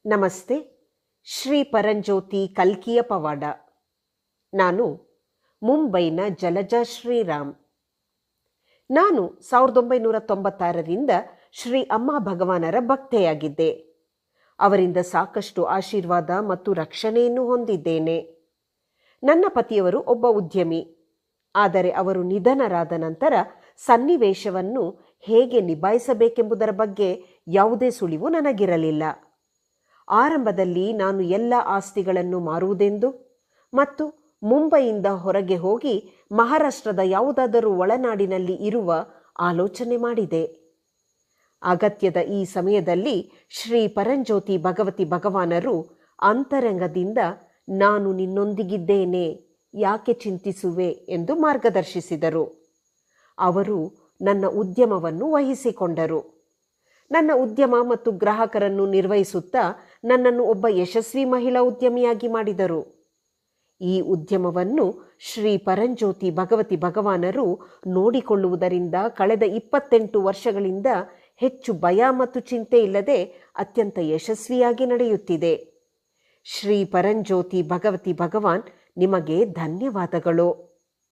ನಮಸ್ತೆ. ಶ್ರೀ ಪರಂಜ್ಯೋತಿ ಕಲ್ಕಿಯ ಪವಾಡ. ನಾನು ಮುಂಬೈನ ಜಲಜಾ ಶ್ರೀರಾಮ್. ನಾನು 1996ರಿಂದ ಶ್ರೀ ಅಮ್ಮ ಭಗವಾನರ ಭಕ್ತೆಯಾಗಿದ್ದೆ. ಅವರಿಂದ ಸಾಕಷ್ಟು ಆಶೀರ್ವಾದ ಮತ್ತು ರಕ್ಷಣೆಯನ್ನು ಹೊಂದಿದ್ದೇನೆ. ನನ್ನ ಪತಿಯವರು ಒಬ್ಬ ಉದ್ಯಮಿ. ಆದರೆ ಅವರು ನಿಧನರಾದ ನಂತರ ಸನ್ನಿವೇಶವನ್ನು ಹೇಗೆ ನಿಭಾಯಿಸಬೇಕೆಂಬುದರ ಬಗ್ಗೆ ಯಾವುದೇ ಸುಳಿವು ನನಗಿರಲಿಲ್ಲ. ಆರಂಭದಲ್ಲಿ ನಾನು ಎಲ್ಲ ಆಸ್ತಿಗಳನ್ನು ಮಾರುವುದೆಂದು ಮತ್ತು ಮುಂಬೈಯಿಂದ ಹೊರಗೆ ಹೋಗಿ ಮಹಾರಾಷ್ಟ್ರದ ಯಾವುದಾದರೂ ಒಳನಾಡಿನಲ್ಲಿ ಇರುವ ಆಲೋಚನೆ ಮಾಡಿದೆ. ಅಗತ್ಯದ ಈ ಸಮಯದಲ್ಲಿ ಶ್ರೀ ಪರಂಜ್ಯೋತಿ ಭಗವತಿ ಭಗವಾನರು ಅಂತರಂಗದಿಂದ ನಾನು ನಿನ್ನೊಂದಿಗಿದ್ದೇನೆ, ಯಾಕೆ ಚಿಂತಿಸುವೆ ಎಂದು ಮಾರ್ಗದರ್ಶಿಸಿದರು. ಅವರು ನನ್ನ ಉದ್ಯಮವನ್ನು ವಹಿಸಿಕೊಂಡರು. ನನ್ನ ಉದ್ಯಮ ಮತ್ತು ಗ್ರಾಹಕರನ್ನು ನಿರ್ವಹಿಸುತ್ತಾ ನನ್ನನ್ನು ಒಬ್ಬ ಯಶಸ್ವಿ ಮಹಿಳಾ ಉದ್ಯಮಿಯಾಗಿ ಮಾಡಿದರು. ಈ ಉದ್ಯಮವನ್ನು ಶ್ರೀ ಪರಂಜ್ಯೋತಿ ಭಗವತಿ ಭಗವಾನರು ನೋಡಿಕೊಳ್ಳುವುದರಿಂದ ಕಳೆದ 28 ವರ್ಷಗಳಿಂದ ಹೆಚ್ಚು ಭಯ ಮತ್ತು ಚಿಂತೆ ಇಲ್ಲದೆ ಅತ್ಯಂತ ಯಶಸ್ವಿಯಾಗಿ ನಡೆಯುತ್ತಿದೆ. ಶ್ರೀ ಪರಂಜ್ಯೋತಿ ಭಗವತಿ ಭಗವಾನ್ ನಿಮಗೆ ಧನ್ಯವಾದಗಳು.